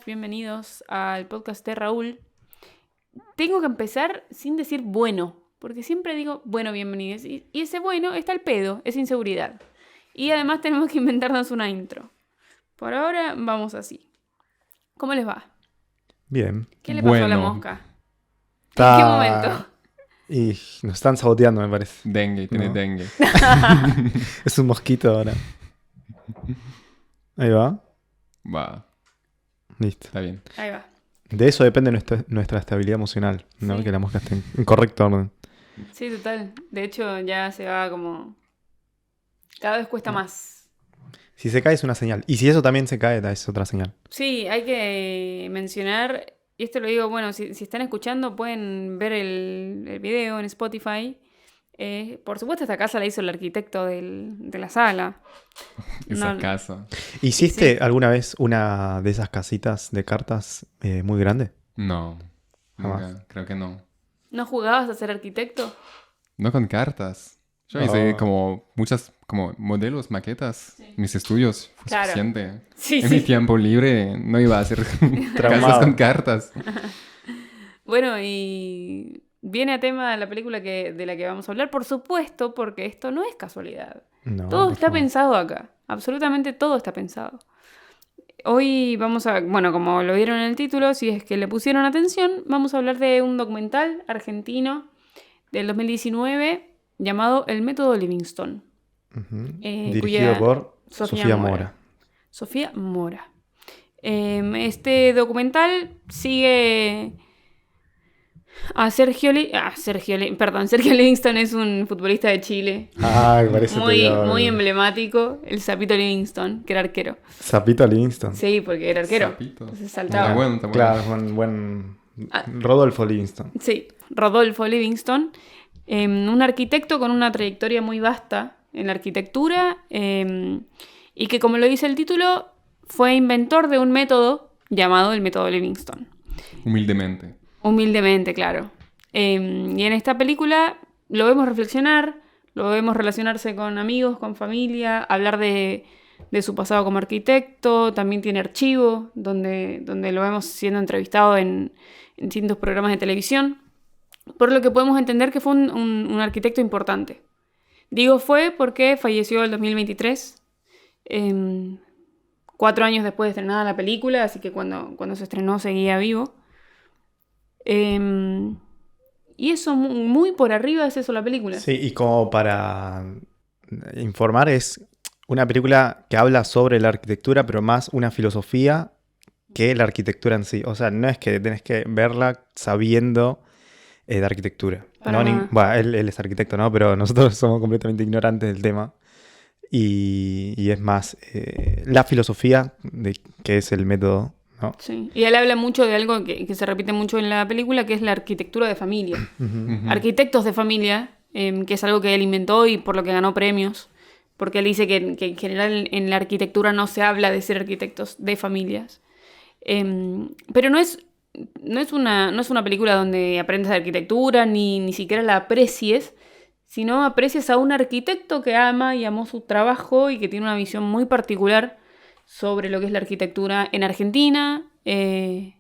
días, bienvenidos al podcast de Raúl. Tengo que empezar sin decir bueno, porque siempre digo bueno, bienvenidos. Y ese bueno está al pedo, es inseguridad. Y además tenemos que inventarnos una intro. Por ahora vamos así. ¿Cómo les va? Bien. ¿Qué le pasó a la mosca? ¿En qué Está- momento? Y nos están saboteando, me parece. Dengue, tiene No. dengue. Es un mosquito ahora. Ahí va. Va, Listo. está bien. Ahí va. De eso depende nuestra estabilidad emocional, ¿no? Sí. Que la mosca esté en correcto orden. Sí, total. De hecho, ya se va como... Cada vez cuesta más. Si se cae es una señal. Y si eso también se cae, es otra señal. Sí, hay que mencionar, y esto lo digo, bueno, si están escuchando pueden ver el video en Spotify. Por supuesto, esta casa la hizo el arquitecto de la sala. Esa No, casa. ¿Hiciste Sí. alguna vez una de esas casitas de cartas muy grande? No, Jamás. nunca, creo que no. ¿No jugabas a ser arquitecto? No con cartas. Yo No. hice como muchas como modelos, maquetas. Mis estudios fue Claro. suficiente. Sí, En sí. mi tiempo libre no iba a hacer casas Traumado. con cartas. Bueno, y viene a tema la película de la que vamos a hablar, por supuesto, porque esto no es casualidad. No, Todo por está favor. pensado acá. Absolutamente todo está pensado. Hoy vamos a, bueno, como lo vieron en el título, si es que le pusieron atención, vamos a hablar de un documental argentino del 2019 llamado El Método Livingstone. Ujú. cuya- Dirigido por Sofía Sofía Mora. Mora. Sofía Mora. Este documental sigue a Sergio Livingstone es un futbolista de Chile. Ay, parece Muy emblemático, el Sapito Livingstone, que era arquero. Sapito Livingston. Sí, porque era arquero. Sapito. Entonces Está saltaba. bueno, está bueno. Claro, buen Ah. Rodolfo Livingston. Sí, Rodolfo Livingstone. Un arquitecto con una trayectoria muy vasta en la arquitectura y que, como lo dice el título, fue inventor de un método llamado el método Livingstone. Humildemente. Humildemente, claro. Y en esta película lo vemos reflexionar, lo vemos relacionarse con amigos, con familia, hablar de su pasado como arquitecto. También tiene archivo, donde lo vemos siendo entrevistado en distintos programas de televisión. Por lo que podemos entender que fue un arquitecto importante. Digo fue porque falleció en el 2023, 4 años después de estrenada la película, así que cuando se estrenó seguía vivo. Y eso muy por arriba es eso la película. Sí, y como para informar, es una película que habla sobre la arquitectura, pero más una filosofía que la arquitectura en sí. O sea, no es que tenés que verla sabiendo de arquitectura. Para No, nada. bueno, él es arquitecto, ¿no? Pero nosotros somos completamente ignorantes del tema. Y es más la filosofía de que es el método, ¿no? Sí. Y él habla mucho de algo que se repite mucho en la película, que es la arquitectura de familia. Ujú. Arquitectos de familia, que es algo que él inventó y por lo que ganó premios. Porque él dice que en general en la arquitectura no se habla de ser arquitectos de familias. Pero no es una película donde aprendes de arquitectura, ni siquiera la aprecies, sino aprecias a un arquitecto que ama y amó su trabajo y que tiene una visión muy particular sobre lo que es la arquitectura en Argentina. Él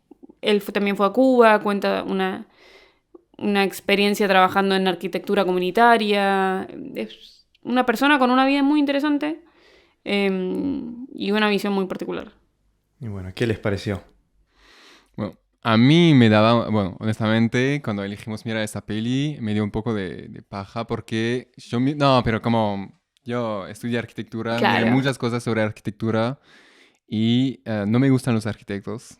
también fue a Cuba, cuenta una experiencia trabajando en arquitectura comunitaria. Es una persona con una vida muy interesante y una visión muy particular. Y bueno, ¿qué les pareció? Bueno, a mí me daba, bueno, honestamente, cuando elegimos mirar esta peli, me dio un poco de paja porque no, pero como yo estudié arquitectura, Claro. miré muchas cosas sobre arquitectura y no me gustan los arquitectos.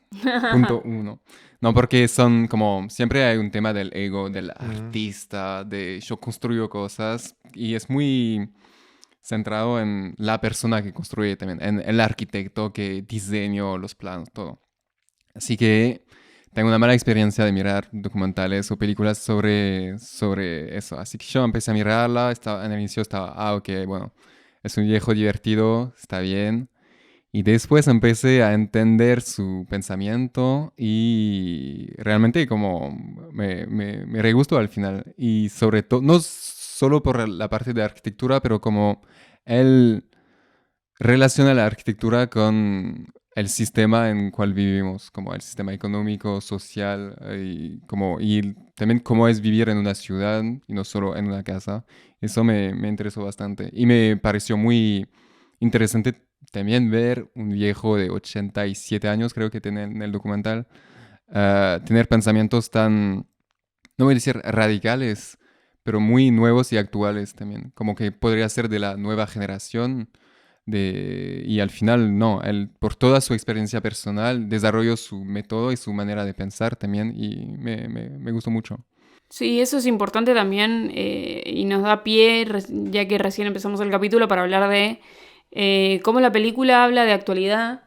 Punto 1. No, porque son como, siempre hay un tema del ego, del artista, de yo construyo cosas y es muy centrado en la persona que construye también, en el arquitecto que diseñó los planos, todo. Así que tengo una mala experiencia de mirar documentales o películas sobre eso. Así que yo empecé a mirarla, en el inicio estaba, ok, bueno, es un viejo divertido, está bien. Y después empecé a entender su pensamiento y realmente como me re gustó al final. Y sobre todo, no solo por la parte de arquitectura, pero como él relaciona la arquitectura con el sistema en el cual vivimos, como el sistema económico, social, y también cómo es vivir en una ciudad y no solo en una casa. Eso me interesó bastante. Y me pareció muy interesante también ver un viejo de 87 años, creo que tiene en el documental, tener pensamientos tan, no voy a decir radicales, pero muy nuevos y actuales también. Como que podría ser de la nueva generación y al final, no, él por toda su experiencia personal desarrolló su método y su manera de pensar también y me gustó mucho. Sí, eso es importante también y nos da pie, ya que recién empezamos el capítulo, para hablar de cómo la película habla de actualidad.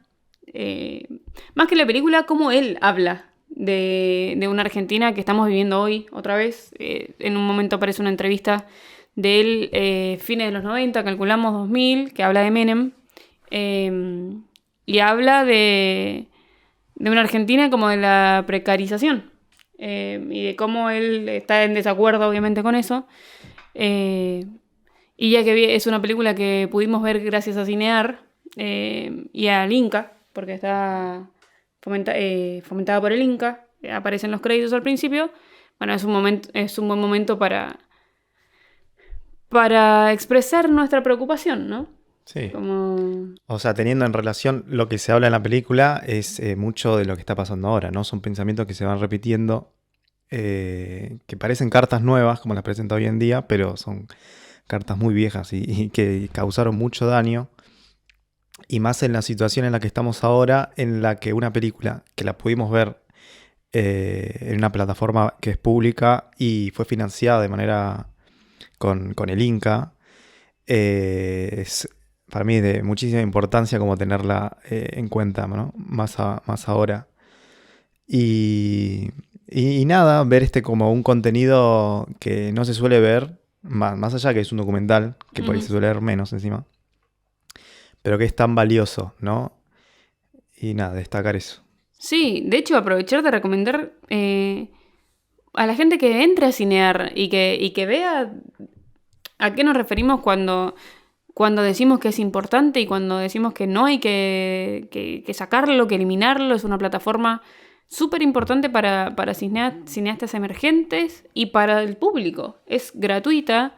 Más que la película, cómo él habla de una Argentina que estamos viviendo hoy, otra vez. En un momento aparece una entrevista de él, fines de los 90, calculamos 2000, que habla de Menem. Y habla de una Argentina como de la precarización. Y de cómo él está en desacuerdo, obviamente, con eso. Y ya que es una película que pudimos ver gracias a Cinear y al Inca, porque está fomentada por el Inca, aparecen los créditos al principio. Bueno, es un buen momento para expresar nuestra preocupación, ¿no? Sí. Como... O sea, teniendo en relación lo que se habla en la película, es mucho de lo que está pasando ahora, ¿no? Son pensamientos que se van repitiendo, que parecen cartas nuevas, como las presenta hoy en día, pero son cartas muy viejas y que causaron mucho daño. Y más en la situación en la que estamos ahora, en la que una película que la pudimos ver en una plataforma que es pública y fue financiada de manera con el Inca, es para mí de muchísima importancia como tenerla en cuenta, ¿no? Más ahora. Y nada, ver como un contenido que no se suele ver, más allá que es un documental, que por ahí se suele ver menos encima, pero que es tan valioso, ¿no? Y nada, destacar eso. Sí, de hecho, aprovechar de recomendar a la gente que entre a Cinear y que vea a qué nos referimos cuando decimos que es importante y cuando decimos que no hay que sacarlo, que eliminarlo. Es una plataforma súper importante para cineastas emergentes y para el público. Es gratuita,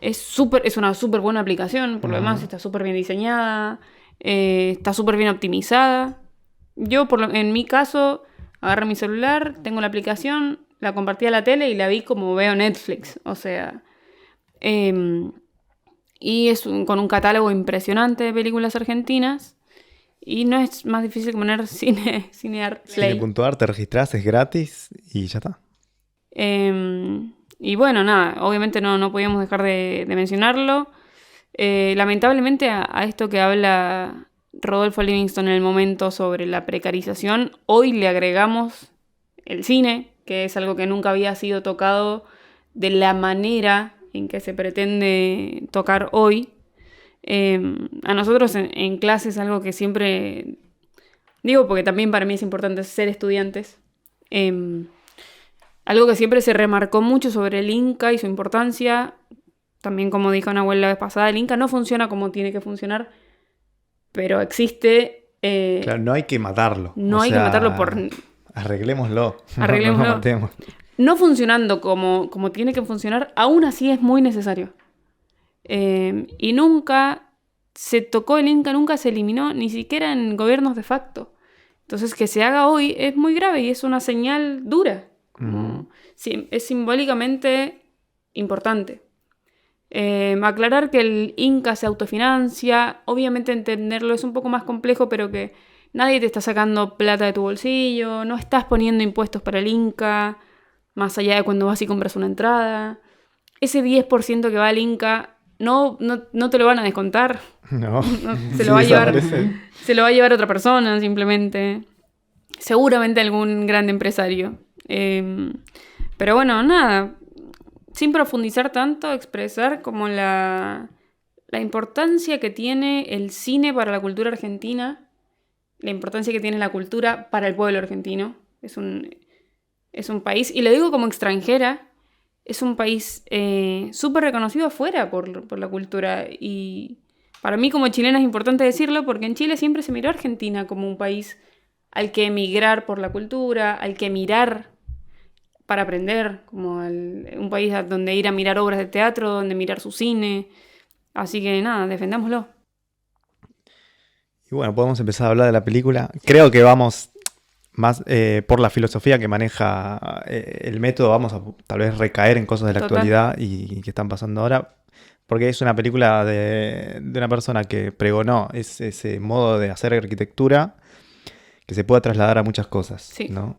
es una súper buena aplicación, por lo demás está súper bien diseñada, está súper bien optimizada. Yo, en mi caso, agarré mi celular, tengo la aplicación, la compartí a la tele y la vi como veo Netflix. O sea... y es con un catálogo impresionante de películas argentinas. Y no es más difícil que poner Cinear Play. Cine.ar, te registrás, es gratis y ya está. Y bueno, nada, obviamente no podíamos dejar de mencionarlo. Lamentablemente a esto que habla Rodolfo Livingston en el momento sobre la precarización, hoy le agregamos el cine, que es algo que nunca había sido tocado de la manera en que se pretende tocar hoy. A nosotros en clase es algo que siempre digo, porque también para mí es importante ser estudiantes. Algo que siempre se remarcó mucho sobre el Inca y su importancia. También, como dijo Nahuel la vez pasada, el Inca no funciona como tiene que funcionar, pero existe. Claro, no hay que matarlo. No hay que matarlo Arreglémoslo. Arreglémoslo. No matemos. No funcionando como tiene que funcionar, aún así es muy necesario. Y nunca se tocó el Inca, nunca se eliminó, ni siquiera en gobiernos de facto. Entonces, que se haga hoy es muy grave y es una señal dura. Sí, es simbólicamente importante. Aclarar que el Inca se autofinancia, obviamente entenderlo es un poco más complejo, pero que nadie te está sacando plata de tu bolsillo, no estás poniendo impuestos para el Inca, más allá de cuando vas y compras una entrada. Ese 10% que va al Inca no te lo van a descontar. No. Se lo va a llevar otra persona, simplemente. Seguramente algún gran empresario. Pero bueno, nada. Sin profundizar tanto, expresar como la importancia que tiene el cine para la cultura argentina, la importancia que tiene la cultura para el pueblo argentino. Es un país, y lo digo como extranjera, es un país súper reconocido afuera por la cultura. Y Para mí como chilena es importante decirlo porque en Chile siempre se miró a Argentina como un país al que emigrar por la cultura, al que mirar para aprender, como un país donde ir a mirar obras de teatro, donde mirar su cine. Así que nada, defendámoslo. Y bueno, podemos empezar a hablar de la película. Creo que vamos más por la filosofía que maneja el método, vamos a tal vez recaer en cosas de la Total. actualidad y que están pasando ahora, porque es una película de una persona que pregonó ese modo de hacer arquitectura que se pueda trasladar a muchas cosas, Sí. ¿no?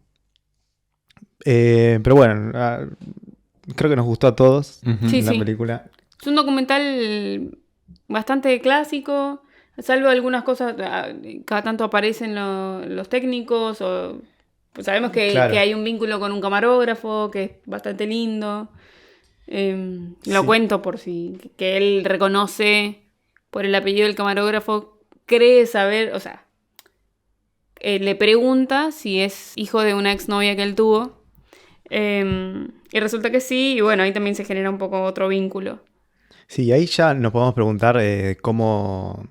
Pero bueno, creo que nos gustó a todos Ujú. Sí, la sí. película. Es un documental bastante clásico, salvo algunas cosas, cada tanto aparecen los técnicos, o pues sabemos Claro. que hay un vínculo con un camarógrafo, que es bastante lindo. Lo Sí. cuento por si, que él reconoce por el apellido del camarógrafo, cree saber, o sea, le pregunta si es hijo de una exnovia que él tuvo. Y resulta que sí, y bueno, ahí también se genera un poco otro vínculo. Sí, ahí ya nos podemos preguntar cómo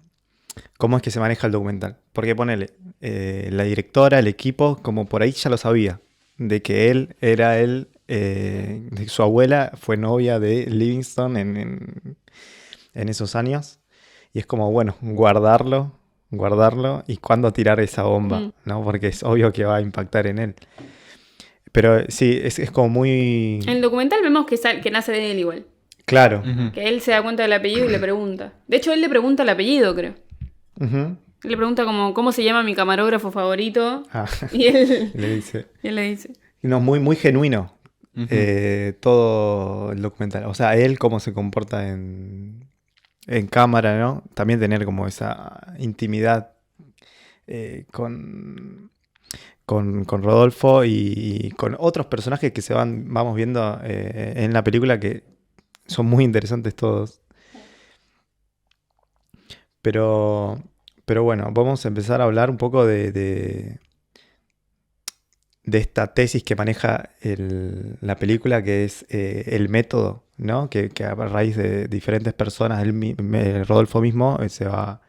es que se maneja el documental. Porque ponele, la directora, el equipo, como por ahí ya lo sabía, de que de su abuela fue novia de Livingston en esos años. Y es como, bueno, guardarlo y cuándo tirar esa bomba, ¿no? Porque es obvio que va a impactar en él. Pero sí, es como muy En el documental vemos que nace de él igual. claro. Ujú. Que él se da cuenta del apellido y le pregunta. De hecho, él le pregunta el apellido, creo. Ujú. Él le pregunta como, ¿cómo se llama mi camarógrafo favorito? Ah, Y él, le dice. y él le dice. No, muy, muy genuino Ujú. todo el documental. O sea, él cómo se comporta en cámara, ¿no? También tener como esa intimidad con Rodolfo y con otros personajes que vamos viendo en la película que son muy interesantes todos. Pero bueno, vamos a empezar a hablar un poco de esta tesis que maneja la película, que es el método, ¿no? Que a raíz de diferentes personas, Rodolfo mismo se va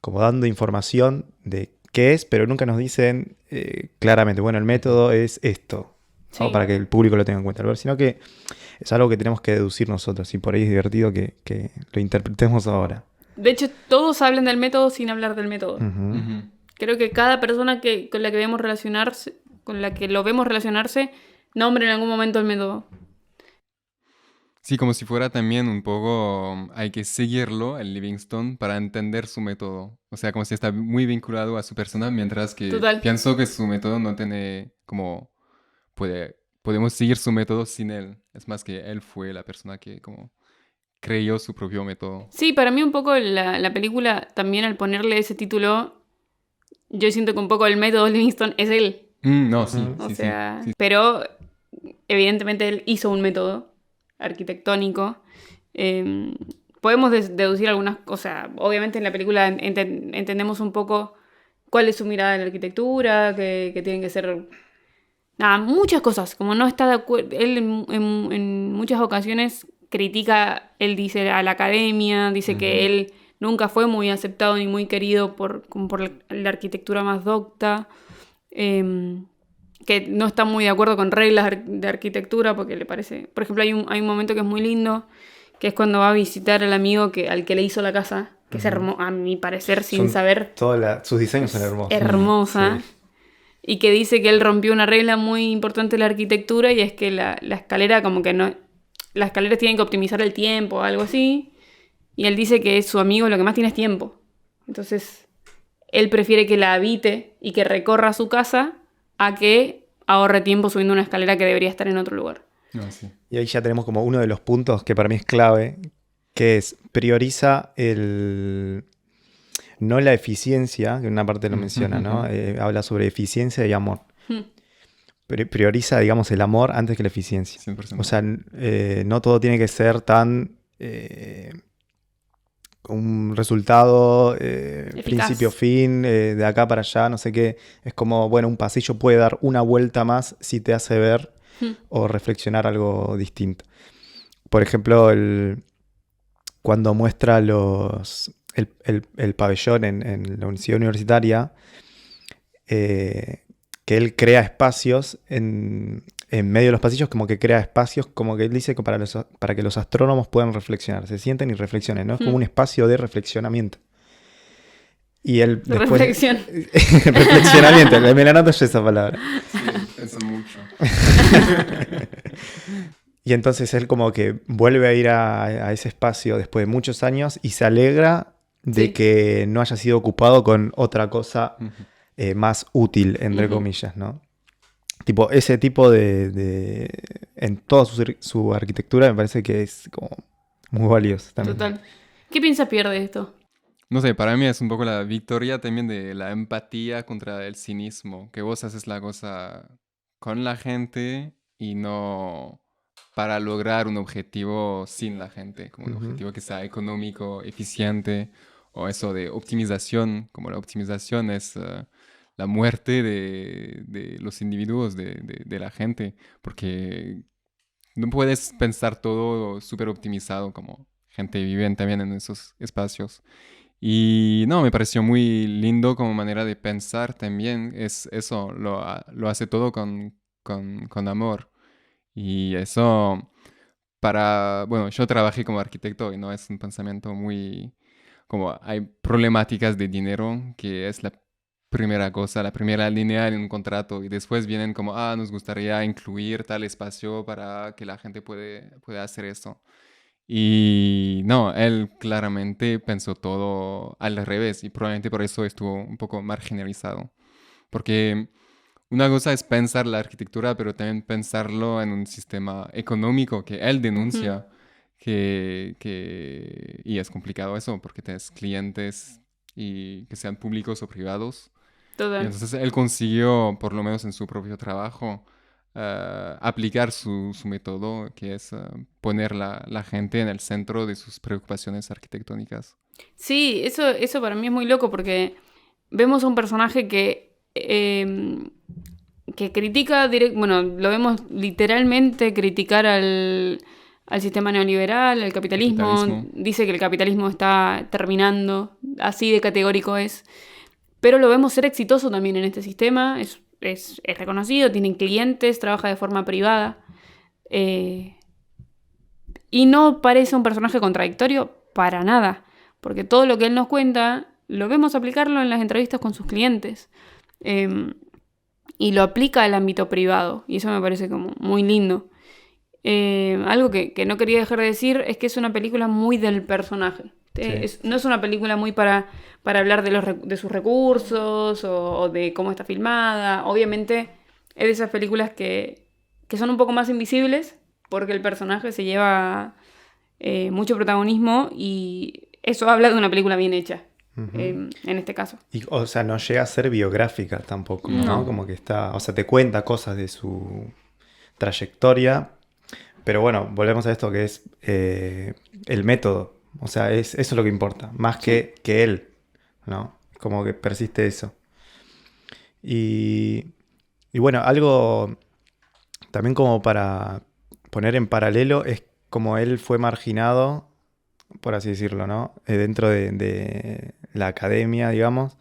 como dando información de qué es, pero nunca nos dicen claramente, bueno, el método es esto, ¿no? Sí. Para que el público lo tenga en cuenta, sino que es algo que tenemos que deducir nosotros, y por ahí es divertido que lo interpretemos ahora. De hecho, todos hablan del método sin hablar del método. Ujú. Ujú. Creo que cada persona con la que vemos relacionarse, con la que lo vemos relacionarse, nombra en algún momento el método. Sí, como si fuera también un poco, hay que seguirlo, el Livingston, para entender su método. O sea, como si está muy vinculado a su persona, mientras que Total. pienso que su método no tiene como, podemos seguir su método sin él. Es más que él fue la persona que como creyó su propio método. Sí, para mí un poco la película, también al ponerle ese título, yo siento que un poco el método Livingston es él. No, sí, Ujú. O sí, sea, sí, sí. pero evidentemente él hizo un método arquitectónico. Podemos deducir algunas cosas. Obviamente en la película entendemos un poco cuál es su mirada en la arquitectura, que tienen que ser... Nada, muchas cosas. Como no está de acuerdo... Él en muchas ocasiones critica, él dice, a la academia, dice que él nunca fue muy aceptado ni muy querido como por la arquitectura más docta. Que no está muy de acuerdo con reglas de arquitectura porque le parece... Por ejemplo, hay un momento que es muy lindo, que es cuando va a visitar al amigo al que le hizo la casa, que es a mi parecer, sin saber, Sus diseños son hermosos. hermosa, Sí. y que dice que él rompió una regla muy importante de la arquitectura y es que la escalera como que no... Las escaleras tienen que optimizar el tiempo o algo así, y él dice que su amigo lo que más tiene es tiempo. Entonces, él prefiere que la habite y que recorra su casa a que ahorre tiempo subiendo una escalera que debería estar en otro lugar. No, sí. Y ahí ya tenemos como uno de los puntos que para mí es clave, que es prioriza no la eficiencia, que en una parte lo menciona, ¿no? Habla sobre eficiencia y amor. Prioriza, digamos, el amor antes que la eficiencia. 100%. O sea, no todo tiene que ser tan un resultado principio-fin, de acá para allá, no sé qué. Es como, bueno, un pasillo puede dar una vuelta más si te hace ver o reflexionar algo distinto. Por ejemplo, cuando muestra el pabellón en la ciudad universitaria, que él crea espacios en medio de los pasillos, como que crea espacios, como que él dice que para que los astrónomos puedan reflexionar, se sienten y reflexionen, ¿no? Es como un espacio de reflexionamiento. Y él después... Reflexión. Reflexionamiento, me la noto yo esa palabra. Sí, eso mucho. Y entonces él como que vuelve a ir a ese espacio después de muchos años y se alegra de Sí. que no haya sido ocupado con otra cosa más útil, entre Ujú. comillas, ¿no? Tipo, ese tipo en toda su arquitectura me parece que es como muy valioso también. Total. ¿Qué piensas Pierre de esto? No sé, para mí es un poco la victoria también de la empatía contra el cinismo, que vos haces la cosa con la gente y no para lograr un objetivo sin la gente, como un Ujú. objetivo que sea económico, eficiente, o eso de optimización, como la optimización es la muerte de los individuos, de la gente, porque no puedes pensar todo súper optimizado como gente vive también en esos espacios. Y no, me pareció muy lindo como manera de pensar también. Es eso, lo hace todo con amor. Y eso bueno, yo trabajé como arquitecto y no es un pensamiento muy, como hay problemáticas de dinero, que es la primera cosa, la primera línea en un contrato. Y después vienen como, nos gustaría incluir tal espacio para que la gente pueda hacer esto. Y no, él claramente pensó todo al revés y probablemente por eso estuvo un poco marginalizado. Porque una cosa es pensar la arquitectura, pero también pensarlo en un sistema económico que él Ujú. denuncia, y es complicado eso, porque tienes clientes y que sean públicos o privados. Y Total. entonces él consiguió, por lo menos en su propio trabajo, aplicar su método, que es poner la gente en el centro de sus preocupaciones arquitectónicas. Sí, eso para mí es muy loco porque vemos a un personaje que critica, bueno, lo vemos literalmente criticar al sistema neoliberal, al capitalismo, Capitalismo. dice que el capitalismo está terminando, así de categórico es, pero lo vemos ser exitoso también en este sistema, es reconocido, tiene clientes, trabaja de forma privada, eh, y no parece un personaje contradictorio para nada, porque todo lo que él nos cuenta lo vemos aplicarlo en las entrevistas con sus clientes. Y lo aplica al ámbito privado, y eso me parece como muy lindo. Algo que no quería dejar de decir es que es una película muy del personaje. Sí. No es una película muy para hablar de sus recursos o de cómo está filmada. Obviamente es de esas películas que son un poco más invisibles porque el personaje se lleva mucho protagonismo y eso habla de una película bien hecha, Ujú. en este caso. Y, o sea, no llega a ser biográfica tampoco, ¿no? No. Como que está, o sea, te cuenta cosas de su trayectoria, pero bueno, volvemos a esto que es el método. O sea, eso es lo que importa, más Sí. que él, ¿no? Como que persiste eso. Y, y bueno, algo también como para poner en paralelo es como él fue marginado, por así decirlo, ¿no? Dentro de la academia, digamos,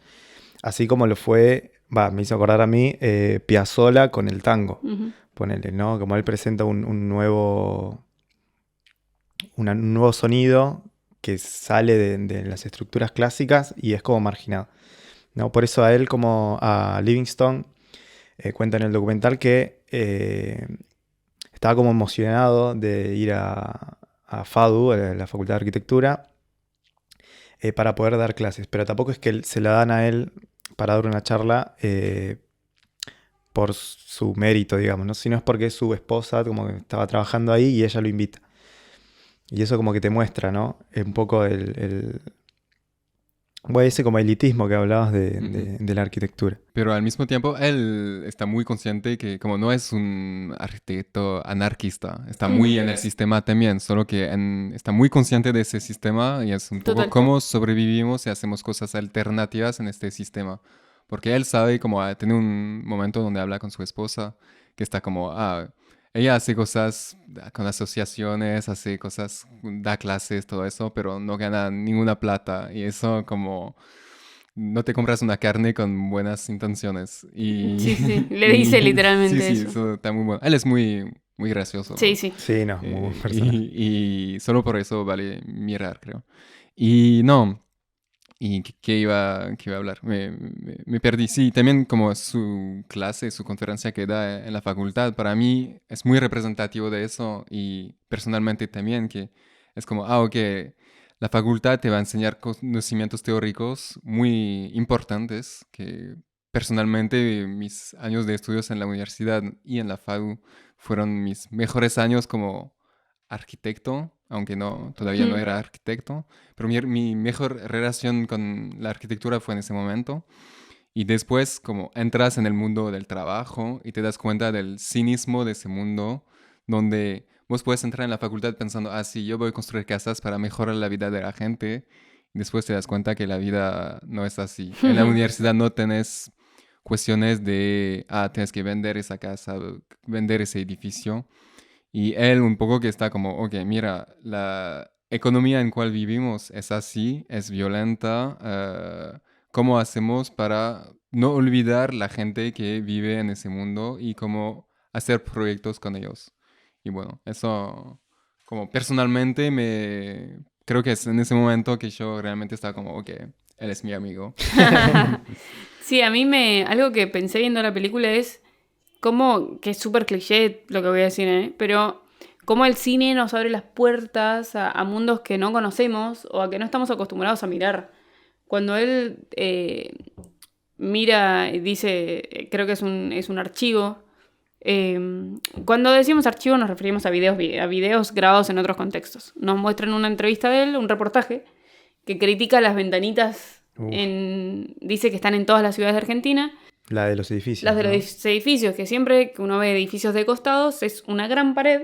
así como lo fue, me hizo acordar a mí, Piazzolla con el tango, Ujú. ponele, ¿no? Como él presenta un nuevo sonido que sale de las estructuras clásicas y es como marginado, ¿no? Por eso a él, como a Livingstone, cuenta en el documental que estaba como emocionado de ir a FADU, a la Facultad de Arquitectura, para poder dar clases, pero tampoco es que se la dan a él para dar una charla por su mérito, digamos, ¿no? Sino es porque su esposa como que estaba trabajando ahí y ella lo invita. Y eso como que te muestra, ¿no? Un poco bueno, ese como elitismo que hablabas Ujú. de la arquitectura. Pero al mismo tiempo, él está muy consciente que como no es un arquitecto anarquista, está muy en el sistema también, solo que está muy consciente de ese sistema y es un poco Total. cómo sobrevivimos y hacemos cosas alternativas en este sistema. Porque él sabe como tiene un momento donde habla con su esposa que está como, ella hace cosas con asociaciones, hace cosas, da clases, todo eso, pero no gana ninguna plata. Y eso como no te compras una carne con buenas intenciones. Sí, sí, le dice Sí, literalmente sí, eso. eso está muy bueno. Él es muy, muy gracioso, Sí, ¿no? sí. Sí, no, muy buen personaje. Y solo por eso vale mirar, creo. Y no. ¿Y qué iba a hablar? Me perdí. Sí, también como su clase, su conferencia que da en la facultad, para mí es muy representativo de eso y personalmente también, que es como, ok, la facultad te va a enseñar conocimientos teóricos muy importantes, que personalmente mis años de estudios en la universidad y en la FAU fueron mis mejores años como arquitecto, aunque no, todavía no Mm. era arquitecto, pero mi mejor relación con la arquitectura fue en ese momento. Y después, como entras en el mundo del trabajo y te das cuenta del cinismo de ese mundo, donde vos puedes entrar en la facultad pensando, ah, sí, yo voy a construir casas para mejorar la vida de la gente. Y después te das cuenta que la vida no es así. En la universidad no tenés cuestiones de, ah, tienes que vender esa casa, vender ese edificio. Y él un poco que está como, ok, mira, la economía en cual vivimos es así, es violenta. ¿Cómo hacemos para no olvidar la gente que vive en ese mundo y cómo hacer proyectos con ellos? Y bueno, eso como personalmente me... Creo que es en ese momento que yo realmente estaba como, ok, él es mi amigo. Sí, a mí algo que pensé viendo la película es cómo, que es súper cliché lo que voy a decir, ¿eh? Pero cómo el cine nos abre las puertas a mundos que no conocemos o a que no estamos acostumbrados a mirar. Cuando él mira y dice, creo que es un archivo. Cuando decimos archivo nos referimos a videos grabados en otros contextos. Nos muestran una entrevista de él, un reportaje, que critica las ventanitas, Uf, dice que están en todas las ciudades de Argentina. la de los edificios, Las de ¿no? los edificios, que siempre que uno ve edificios de costados es una gran pared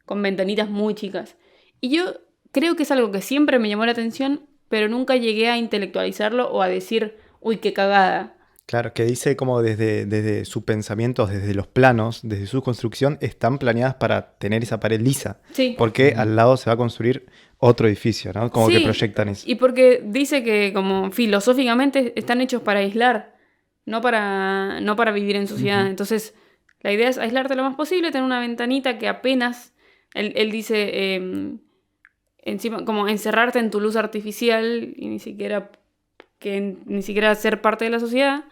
con ventanitas muy chicas. Y yo creo que es algo que siempre me llamó la atención, pero nunca llegué a intelectualizarlo o a decir, uy, qué cagada. Claro, que dice como desde su pensamiento, desde los planos, desde su construcción, están planeadas para tener esa pared lisa. Sí. Porque Ujú. al lado se va a construir otro edificio, ¿no? Como que Sí, proyectan eso. y porque dice que como filosóficamente están hechos para aislar, no para vivir en sociedad. Ujú. Entonces, la idea es aislarte lo más posible, tener una ventanita que apenas, él dice, encima, como encerrarte en tu luz artificial y ni siquiera ser parte de la sociedad.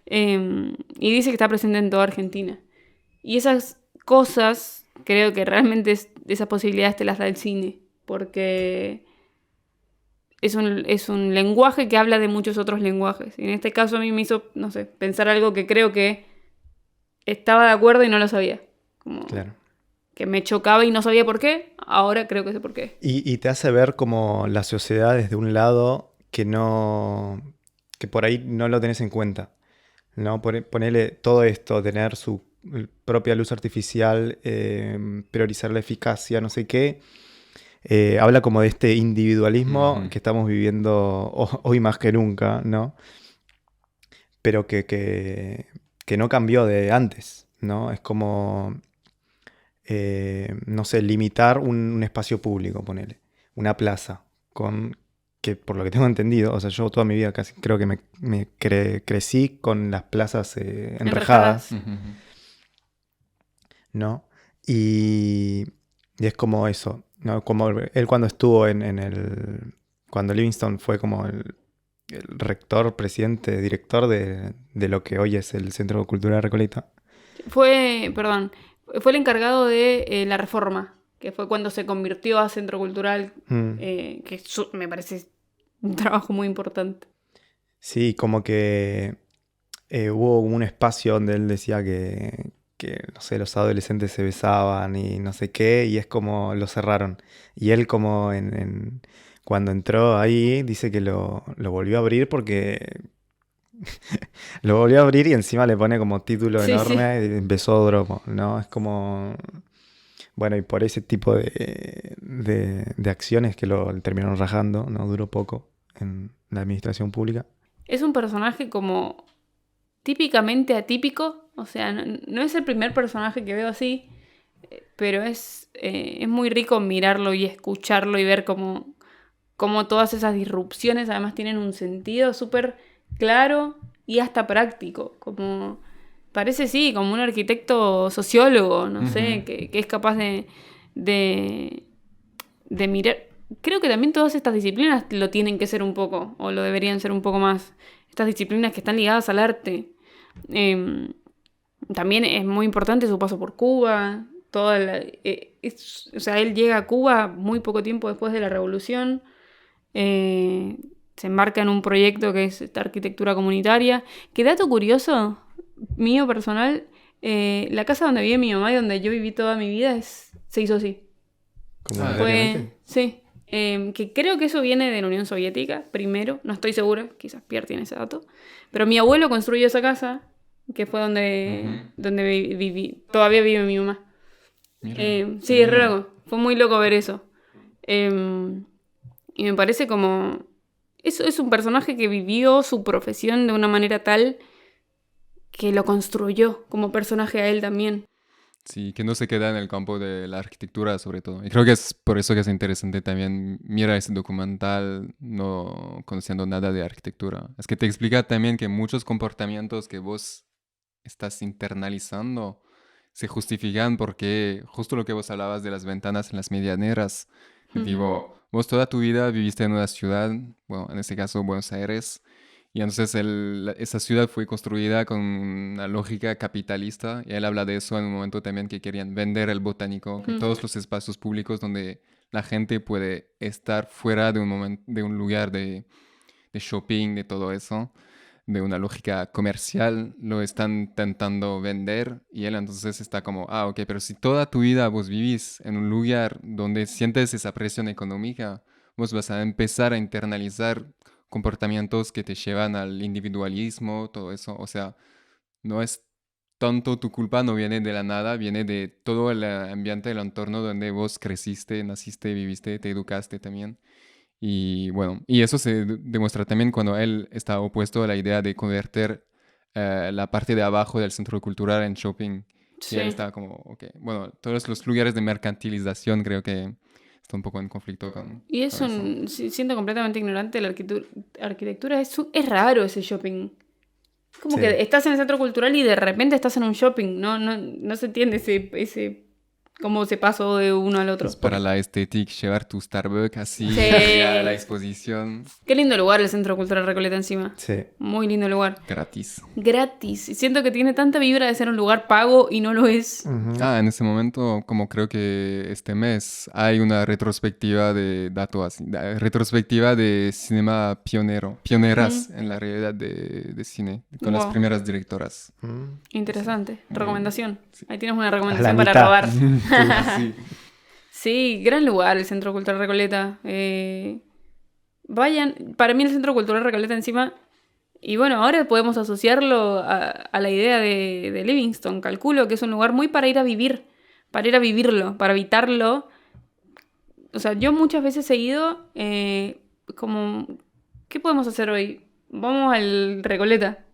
Y dice que está presente en toda Argentina. Y esas cosas, creo que realmente esas posibilidades te las da el cine, porque es un lenguaje que habla de muchos otros lenguajes. Y en este caso a mí me hizo, no sé, pensar algo que creo que estaba de acuerdo y no lo sabía. Como Claro. que me chocaba y no sabía por qué, ahora creo que sé por qué. Y te hace ver como la sociedad desde un lado que no, que por ahí no lo tenés en cuenta, ¿no? Ponerle todo esto, tener su propia luz artificial, priorizar la eficacia, no sé qué. Habla como de este individualismo Ujú. que estamos viviendo hoy más que nunca, ¿no? Pero que no cambió de antes, ¿no? Es como, no sé, limitar un espacio público, ponele, una plaza, con que por lo que tengo entendido, o sea, yo toda mi vida casi creo que crecí con las plazas enrejadas, Enrejadas. Ujú. Ujú. ¿no? Y, y es como eso, ¿no? Como él cuando estuvo cuando Livingston fue como el rector, presidente, director de lo que hoy es el Centro Cultural Recoleta. Perdón, fue el encargado de la reforma, que fue cuando se convirtió a Centro Cultural, Mm. me parece un trabajo muy importante. Sí, como que hubo un espacio donde él decía no sé, los adolescentes se besaban y no sé qué, y es como lo cerraron. Y él como cuando entró ahí, dice que lo volvió a abrir porque lo volvió a abrir y encima le pone como título Sí, sí. enorme, Besódromo, ¿no? Es como... Bueno, y por ese tipo de acciones que lo terminaron rajando, ¿no? Duró poco en la administración pública. Es un personaje como típicamente atípico, o sea, no es el primer personaje que veo así. pero es muy rico mirarlo y escucharlo y ver cómo todas esas disrupciones además tienen un sentido súper claro y hasta práctico. Parece, sí, como un arquitecto sociólogo, no sé, que es capaz de mirar. Creo que también todas estas disciplinas lo tienen que ser un poco, o lo deberían ser un poco más. Estas disciplinas que están ligadas al arte. También es muy importante su paso por Cuba. O sea, él llega a Cuba muy poco tiempo después de la Revolución. Se embarca en un proyecto que es esta arquitectura comunitaria. Que dato curioso, mío personal, la casa donde vive mi mamá y donde yo viví toda mi vida se hizo así. ¿Comunitariamente? Sí. Que creo que eso viene de la Unión Soviética, primero, no estoy segura, quizás Pierre tiene ese dato, pero mi abuelo construyó esa casa, que fue donde viví, todavía vive mi mamá. Mira, Sí, es re loco, fue muy loco ver eso. Y me parece como... Eso es un personaje que vivió su profesión de una manera tal que lo construyó como personaje a él también. Sí, que no se queda en el campo de la arquitectura sobre todo. Y creo que es por eso que es interesante también mirar ese documental no conociendo nada de arquitectura. Es que te explica también que muchos comportamientos que vos estás internalizando se justifican porque justo lo que vos hablabas de las ventanas en las medianeras. Digo, vos toda tu vida viviste en una ciudad, bueno, en este caso Buenos Aires, y entonces esa ciudad fue construida con una lógica capitalista, y él habla de eso en un momento también que querían vender el Botánico, que todos los espacios públicos donde la gente puede estar fuera de de un lugar de shopping, de todo eso, de una lógica comercial, lo están intentando vender, y él entonces está como, ok, pero si toda tu vida vos vivís en un lugar donde sientes esa presión económica, vos vas a empezar a internalizar comportamientos que te llevan al individualismo, todo eso. O sea, no es tanto tu culpa, no viene de la nada, viene de todo el ambiente, el entorno donde vos creciste, naciste, viviste, te educaste también. Y bueno, y eso se demuestra también cuando él está opuesto a la idea de convertir la parte de abajo del centro cultural en shopping. Sí. Y él está como, ok, bueno, todos los lugares de mercantilización creo que está un poco en conflicto con Y es eso. siendo completamente ignorante de la arquitectura, es raro ese shopping. Como Sí. que estás en el centro cultural y de repente estás en un shopping. No se entiende ese cómo se pasó de uno al otro. Es para la estética llevar tu Starbucks así Sí. a la exposición Qué lindo lugar el Centro Cultural Recoleta encima. Sí. Muy lindo lugar. gratis. Gratis. Y siento que tiene tanta vibra de ser un lugar pago y no lo es. Ujú. En ese momento, como creo que este mes, hay una retrospectiva de datos así, retrospectiva de cinema pioneras en la realidad de cine, con las Wow. primeras directoras. Interesante. Recomendación. Ahí tienes una A la recomendación para mitad. robar. Sí. Sí, gran lugar el Centro Cultural Recoleta. Vayan, para mí el Centro Cultural Recoleta encima, y bueno, ahora podemos asociarlo a la idea de Livingston. Calculo que es un lugar muy para ir a vivir, para ir a vivirlo, para habitarlo. O sea, yo muchas veces he ido como, ¿qué podemos hacer hoy? Vamos al Recoleta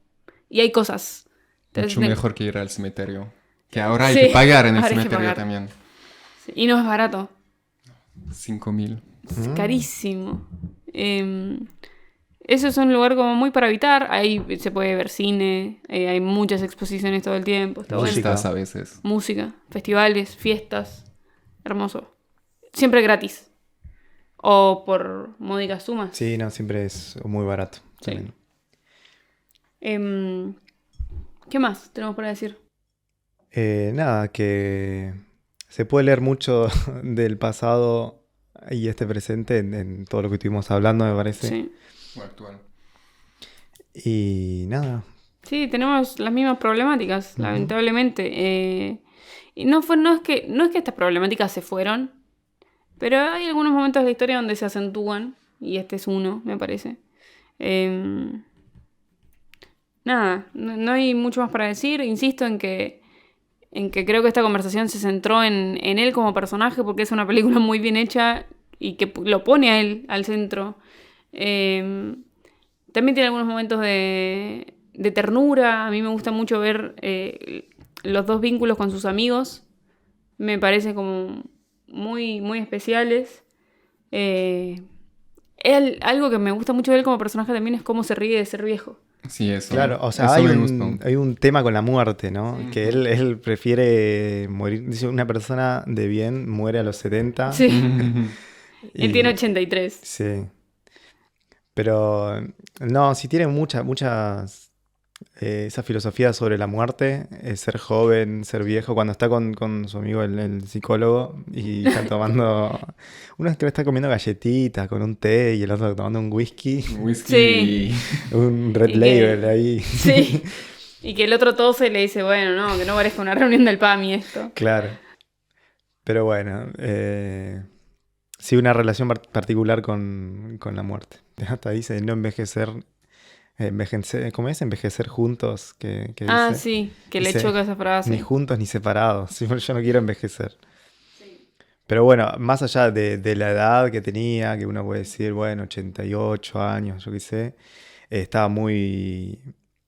y hay cosas. Entonces, Mucho mejor que ir al cementerio. Que ahora hay Sí, que pagar en el ahora hay que cementerio pagar. también. Y no es barato. 5.000. Es carísimo. Eso es un lugar como muy para habitar. Ahí se puede ver cine, hay muchas exposiciones todo el tiempo. Está bueno. Música. Estás a veces. Música, festivales, fiestas. Hermoso. Siempre gratis. O por módicas sumas. Sí, no, siempre es muy barato. Sí. También. ¿Qué más tenemos para decir? Nada, que se puede leer mucho del pasado y este presente en todo lo que estuvimos hablando, me parece. Sí. O actual. Y nada, Sí, tenemos las mismas problemáticas, lamentablemente. Y no es que estas problemáticas se fueron, pero hay algunos momentos de la historia donde se acentúan, y este es uno, me parece. Nada, no hay mucho más para decir. Insisto en que creo que esta conversación se centró en él como personaje, porque es una película muy bien hecha y que lo pone a él al centro. También tiene algunos momentos de ternura. A mí me gusta mucho ver los dos vínculos con sus amigos, me parece como muy, muy especiales. Algo que me gusta mucho de él como personaje también es cómo se ríe de ser viejo. Sí, eso. Claro, o sea, Eso hay me un, gustó. hay un tema con la muerte, ¿no? Sí. Que él prefiere morir. Dice, una persona de bien muere a los 70. Sí, él Y, tiene 83. sí. Pero no, sí tiene muchas esa filosofía sobre la muerte, ser joven, ser viejo, cuando está con su amigo el psicólogo y están tomando, uno es que está comiendo galletitas con un té y el otro tomando un whisky, Whisky. un Red Y Label que- ahí. Sí. Y que el otro tose y le dice, bueno, no, que no parezca una reunión del PAMI esto. Claro. Pero bueno, sí, una relación particular con la muerte. Hasta dice no envejecer, ¿cómo es? Envejecer juntos, que Ah, dice. sí, que le Dice, choca esa Ni frase. juntos ni separados. Sí, yo no quiero envejecer. Pero bueno, más allá de la edad que tenía, que uno puede decir, bueno, 88 años, yo qué sé, estaba muy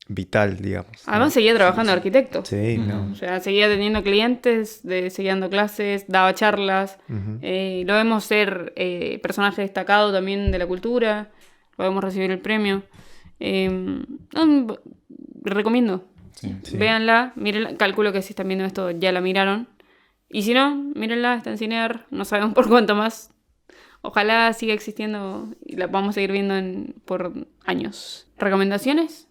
vital, digamos, ¿no? Además seguía trabajando de arquitecto. Sí, no. O sea, seguía teniendo clientes, seguía dando clases, daba charlas. Ujú. Lo vemos ser personaje destacado también de la cultura. Lo vemos recibir el premio. Recomiendo. Sí. Sí. Véanla, mírenla. Calculo que si están viendo esto ya la miraron. Y si no, mírenla, está en Cinear. No sabemos por cuánto más. Ojalá siga existiendo y la vamos a seguir viendo por años. ¿Recomendaciones?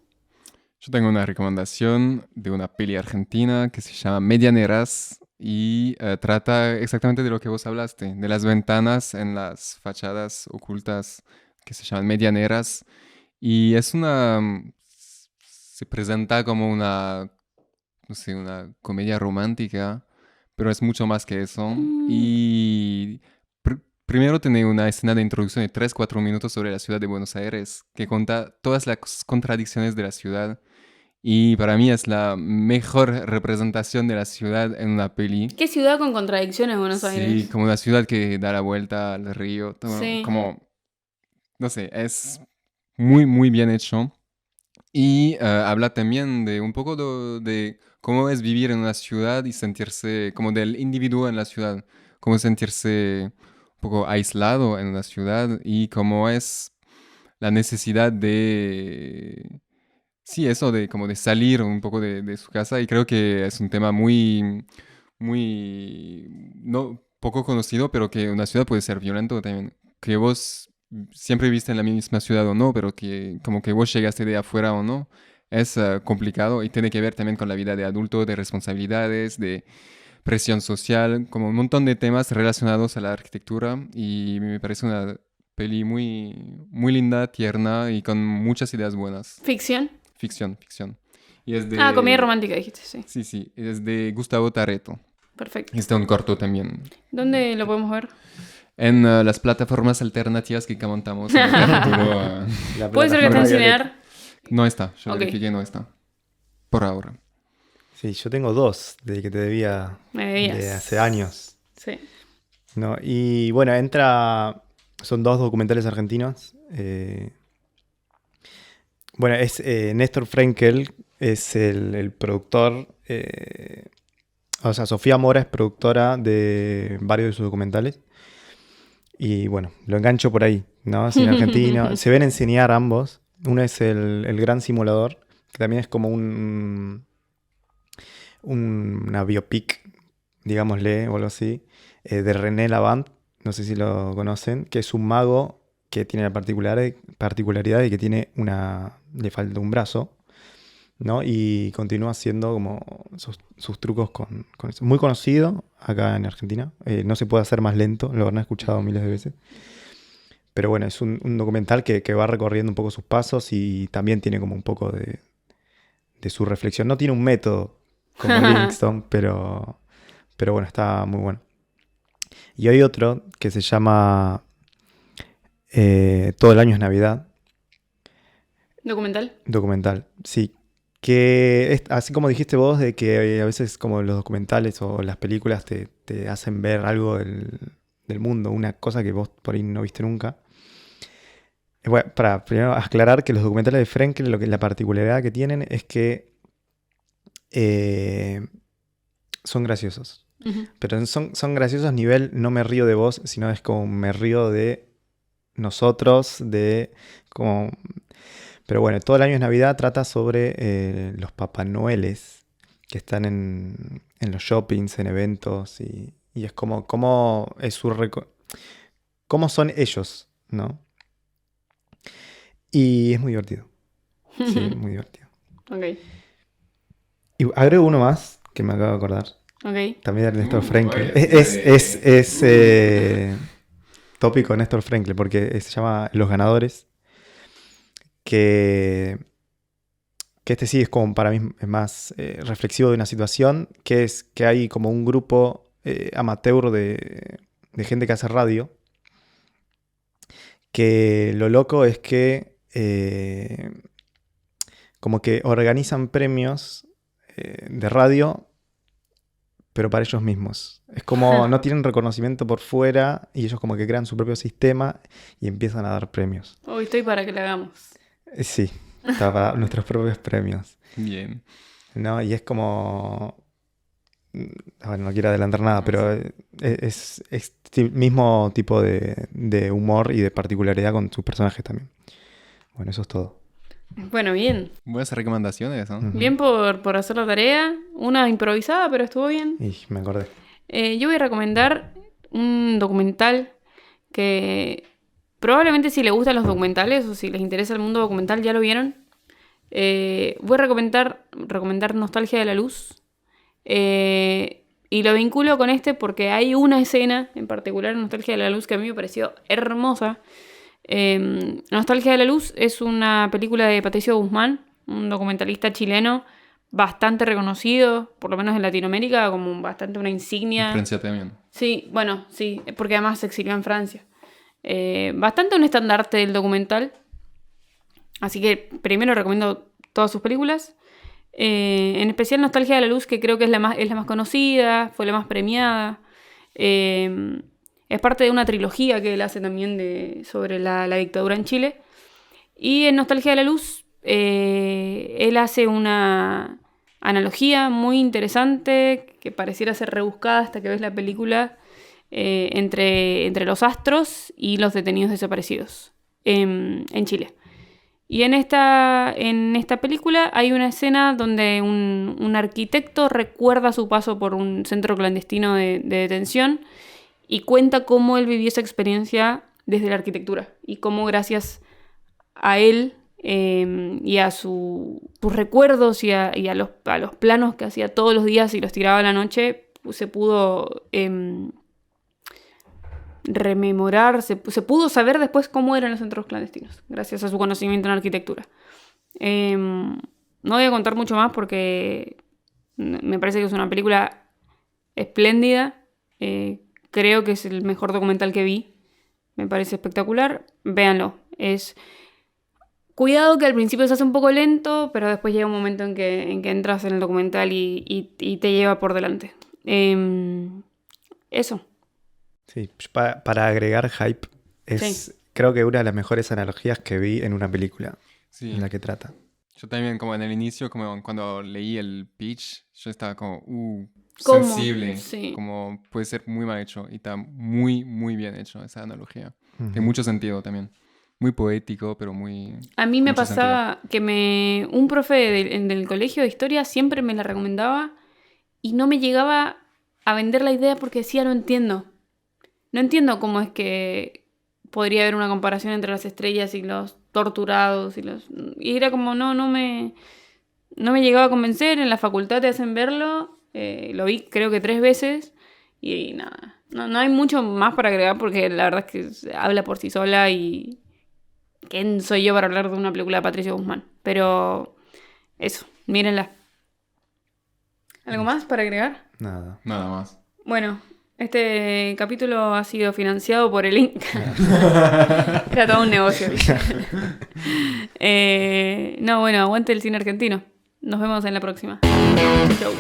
Yo tengo una recomendación de una peli argentina que se llama Medianeras y trata exactamente de lo que vos hablaste, de las ventanas en las fachadas ocultas que se llaman medianeras. Y es se presenta como una, no sé, una comedia romántica, pero es mucho más que eso. Y primero tiene una escena de introducción de 3-4 minutos sobre la ciudad de Buenos Aires, que cuenta todas las contradicciones de la ciudad. Y para mí es la mejor representación de la ciudad en una peli. ¿Qué ciudad con contradicciones Buenos Sí, Aires? como una ciudad que da la vuelta al río. Sí. Como, no sé, es muy, muy bien hecho. Y habla también de un poco de cómo es vivir en una ciudad y sentirse como del individuo en la ciudad. Cómo sentirse un poco aislado en una ciudad y cómo es la necesidad de... Sí, eso de como de salir un poco de su casa y creo que es un tema muy, no poco conocido, pero que una ciudad puede ser violento también. Que vos siempre viviste en la misma ciudad o no, pero que como que vos llegaste de afuera o no, es complicado y tiene que ver también con la vida de adulto, de responsabilidades, de presión social, como un montón de temas relacionados a la arquitectura y me parece una peli muy linda, tierna y con muchas ideas buenas. ¿Ficción? Ficción. Y es de... Ah, comedia romántica dijiste, sí. Sí, es de Gustavo Tareto. Perfecto. Está un corto también. ¿Dónde lo podemos ver? En las plataformas alternativas que comentamos en el capítulo, La Puede ser que esté plataforma en Violeta. Cinear. no está, yo Ok. verifiqué, no está. Por ahora. Sí, yo tengo dos de que te debía Me debías. de hace años. Sí. ¿No? Y bueno, son dos documentales argentinos. Bueno, es Néstor Frenkel, es el productor. O sea, Sofía Mora es productora de varios de sus documentales. Y bueno, lo engancho por ahí, ¿no? Cine argentino. Se ven enseñar ambos. Uno es el Gran Simulador, que también es como una biopic, digámosle, o algo así, de René Lavant, no sé si lo conocen, que es un mago que tiene la particularidad de que le falta un brazo, ¿no? Y continúa haciendo como sus trucos con eso. Muy conocido acá en Argentina, no se puede hacer más lento, lo han escuchado miles de veces. Pero bueno, es un documental que va recorriendo un poco sus pasos y también tiene como un poco de su reflexión. No tiene un método como Livingstone, pero bueno, está muy bueno. Y hay otro que se llama Todo el año es Navidad, ¿Documental? documental. Sí, que es, así como dijiste vos, de que a veces como los documentales o las películas te hacen ver algo del mundo, una cosa que vos por ahí no viste nunca. Bueno, para primero aclarar que los documentales de Frenkel, la particularidad que tienen es que son graciosos. Pero son graciosos nivel, no me río de vos, sino es como me río de nosotros, de como... Pero bueno, todo el año es Navidad, trata sobre los Papá Noeles que están en los shoppings, en eventos, y es como cómo es cómo son ellos, ¿no? Y es muy divertido. Sí, muy divertido. Ok. Y agrego uno más que me acabo de acordar. Ok. También de Néstor Frankel. oye, Es tópico de Néstor Frankel porque se llama Los Ganadores. Que este sí es como para mí es más reflexivo de una situación, que es que hay como un grupo amateur de gente que hace radio, que lo loco es que como que organizan premios de radio, pero para ellos mismos. Es como no tienen reconocimiento por fuera y ellos como que crean su propio sistema y empiezan a dar premios. Hoy estoy para que lo hagamos. Sí, está para nuestros propios premios. Bien. ¿No? Y es como... Bueno, no quiero adelantar nada, pero es mismo tipo de humor y de particularidad con sus personajes también. Bueno, eso es todo. Bueno, bien. Buenas recomendaciones, ¿no? Ujú. Bien por hacer la tarea. Una improvisada, pero estuvo bien. Y me acordé. Yo voy a recomendar un documental que probablemente si les gustan los documentales o si les interesa el mundo documental ya lo vieron. Voy a recomendar Nostalgia de la Luz. Y lo vinculo con este porque hay una escena en particular en Nostalgia de la Luz que a mí me pareció hermosa. Nostalgia de la Luz es una película de Patricio Guzmán, un documentalista chileno bastante reconocido, por lo menos en Latinoamérica, como bastante una insignia. Francia también. Sí, bueno, sí, porque además se exilió en Francia. Bastante un estandarte del documental. Así que primero recomiendo todas sus películas. En especial Nostalgia de la Luz, que creo que es la más conocida, fue la más premiada. Es parte de una trilogía que él hace también sobre la dictadura en Chile. Y en Nostalgia de la Luz, él hace una analogía muy interesante que pareciera ser rebuscada hasta que ves la película entre los astros y los detenidos desaparecidos en Chile. Y en esta película hay una escena donde un arquitecto recuerda su paso por un centro clandestino de detención y cuenta cómo él vivió esa experiencia desde la arquitectura y cómo gracias a él y a sus recuerdos y a los planos que hacía todos los días y los tiraba a la noche, se pudo rememorar, se pudo saber después cómo eran los centros clandestinos, gracias a su conocimiento en arquitectura. No voy a contar mucho más porque me parece que es una película espléndida. Creo que es el mejor documental que vi. Me parece espectacular. Véanlo. Cuidado que al principio se hace un poco lento, pero después llega un momento en que entras en el documental y te lleva por delante. Eso. Sí, para agregar hype, es creo que una de las mejores analogías que vi en una película Sí. en la que trata. Yo también, como en el inicio, como cuando leí el pitch, yo estaba como, ¿Cómo? sensible. Sí. Como puede ser muy mal hecho y está muy, muy bien hecho esa analogía. Ujú. Tiene mucho sentido también. Muy poético, pero muy... A mí me mucho pasaba que un profe del colegio de historia siempre me la recomendaba y no me llegaba a vender la idea porque decía no entiendo. No entiendo cómo es que podría haber una comparación entre las estrellas y los torturados y era como no me llegaba a convencer. En la facultad te hacen verlo, lo vi creo que 3 veces y nada, no hay mucho más para agregar porque la verdad es que habla por sí sola y ¿quién soy yo para hablar de una película de Patricio Guzmán? Pero eso, mírenla. ¿Algo más para agregar? Nada. Nada más. Bueno, este capítulo ha sido financiado por el Inca. Era todo un negocio. No, bueno, aguante el cine argentino. Nos vemos en la próxima. Chau.